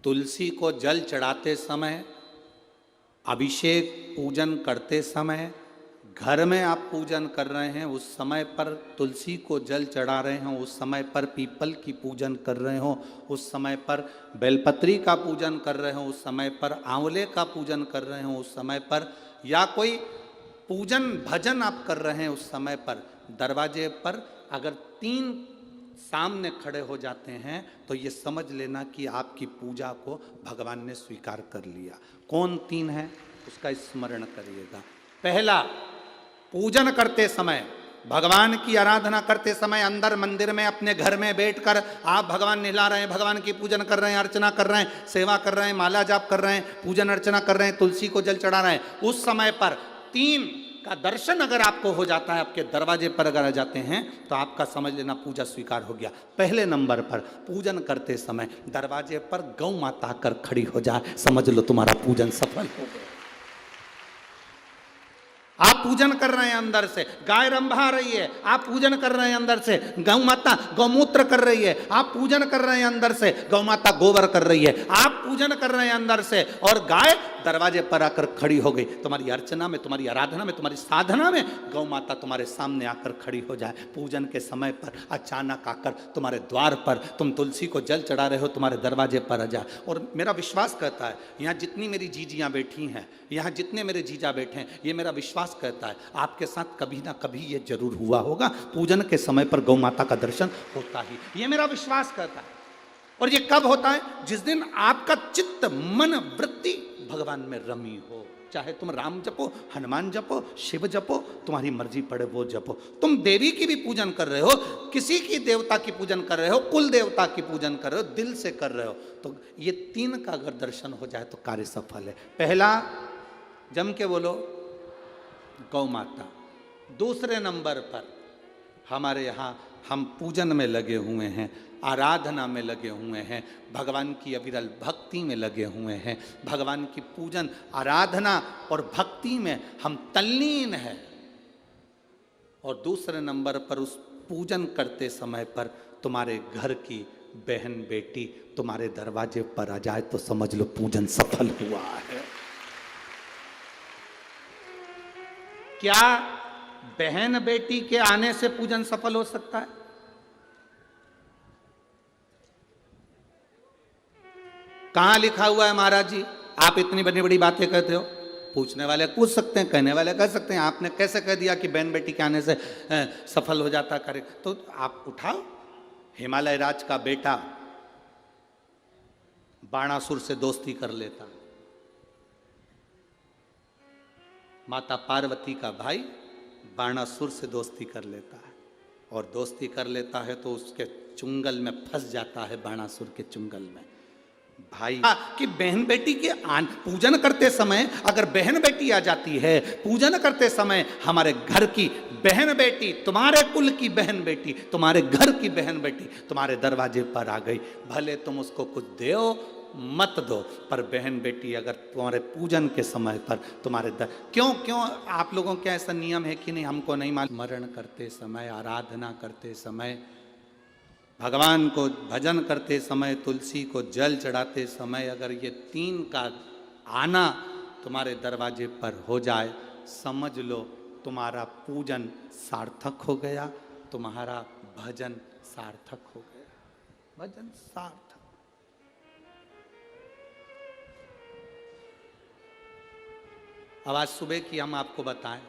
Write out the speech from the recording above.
तुलसी को जल चढ़ाते समय, अभिषेक पूजन करते समय, घर में आप पूजन कर रहे हैं उस समय पर तुलसी को जल चढ़ा रहे हो, उस समय पर पीपल की पूजन कर रहे हो, उस समय पर बेलपत्री का पूजन कर रहे हो, उस समय पर आंवले का पूजन कर रहे हो, उस समय पर या कोई पूजन भजन आप कर रहे हैं उस समय पर दरवाजे पर अगर 3 सामने खड़े हो जाते हैं तो ये समझ लेना कि आपकी पूजा को भगवान ने स्वीकार कर लिया। कौन 3 है उसका स्मरण करिएगा। पहला, पूजन करते समय, भगवान की आराधना करते समय अंदर मंदिर में अपने घर में बैठकर आप भगवान नहला रहे हैं, भगवान की पूजन कर रहे हैं, अर्चना कर रहे हैं, सेवा कर रहे हैं, माला जाप कर रहे हैं, पूजन अर्चना कर रहे हैं, तुलसी को जल चढ़ा रहे हैं, उस समय पर 3 का दर्शन अगर आपको हो जाता है, आपके दरवाजे पर अगर आ जाते हैं तो आपका समझ लेना पूजा स्वीकार हो गया। पहले नंबर पर पूजन करते समय दरवाजे पर गौ माता आकर खड़ी हो जाए, समझ लो तुम्हारा पूजन सफल हो गया। आप पूजन कर रहे हैं अंदर से, गाय रंभा रही है, आप पूजन कर रहे हैं अंदर से, गौ माता गौमूत्र कर रही है, आप पूजन कर रहे हैं अंदर से, गौ माता गोबर कर रही है, आप पूजन कर रहे हैं अंदर से और गाय दरवाजे पर आकर खड़ी हो गई। तुम्हारी अर्चना में, तुम्हारी आराधना में, तुम्हारी साधना में गौ माता तुम्हारे सामने आकर खड़ी हो जाए। पूजन के समय पर अचानक आकर तुम्हारे द्वार पर, तुम तुलसी को जल चढ़ा रहे हो, तुम्हारे दरवाजे पर आ जाए। और मेरा विश्वास कहता है, यहाँ जितनी मेरी जीजियाँ बैठी हैं, यहाँ जितने मेरे जीजा बैठे हैं, ये मेरा विश्वास कहता है आपके साथ कभी ना कभी ये जरूर हुआ होगा, पूजन के समय पर गौ माता का दर्शन होता ही, ये मेरा विश्वास कहता है। और ये कब होता है? जिस दिन आपका चित्त, मन, वृत्ति भगवान में रमी हो। चाहे तुम राम जपो, हनुमान जपो, शिव जपो, तुम्हारी मर्जी पड़े वो जपो। तुम देवी की भी पूजन कर रहे हो, किसी की देवता की पूजन कर रहे हो, कुल देवता की पूजन कर रहे हो, दिल से कर रहे हो, तो ये 3 का अगर दर्शन हो जाए तो कार्य सफल है। पहला, जम के बोलो, गौ माता। दूसरे नंबर पर हमारे यहाँ हम पूजन में लगे हुए हैं, आराधना में लगे हुए हैं, भगवान की अविरल भक्ति में लगे हुए हैं, भगवान की पूजन, आराधना और भक्ति में हम तल्लीन हैं। और दूसरे नंबर पर उस पूजन करते समय पर तुम्हारे घर की बहन बेटी तुम्हारे दरवाजे पर आ जाए तो समझ लो पूजन सफल हुआ है। क्या बहन बेटी के आने से पूजन सफल हो सकता है? कहां लिखा हुआ है महाराज जी? आप इतनी बड़ी बड़ी बातें कहते हो। पूछने वाले पूछ सकते हैं, कहने वाले कह सकते हैं, आपने कैसे कह दिया कि बहन बेटी के आने से सफल हो जाता कार्य? तो आप उठाओ, हिमालय राज का बेटा बाणासुर से दोस्ती कर लेता, माता पार्वती का भाई बाणासुर से दोस्ती कर लेता है, और दोस्ती कर लेता है तो उसके चुंगल में फंस जाता है, बाणासुर के चुंगल में। भाई कि बहन बेटी के पूजन करते समय अगर बहन बेटी आ जाती है, पूजन करते समय हमारे घर की बहन बेटी, तुम्हारे कुल की बहन बेटी, तुम्हारे घर की बहन बेटी तुम्हारे दरवाजे पर आ गई, भले तुम उसको कुछ दो मत दो, पर बहन बेटी अगर तुम्हारे पूजन के समय पर तुम्हारे क्यों आप लोगों के ऐसा नियम है कि नहीं, हमको नहीं मालूम। स्मरण करते समय, आराधना करते समय, भगवान को भजन करते समय, तुलसी को जल चढ़ाते समय अगर ये 3 का आना तुम्हारे दरवाजे पर हो जाए, समझ लो तुम्हारा पूजन सार्थक हो गया, तुम्हारा भजन सार्थक हो गया। भजन सार्थक। अब आज सुबह की हम आपको बताएं,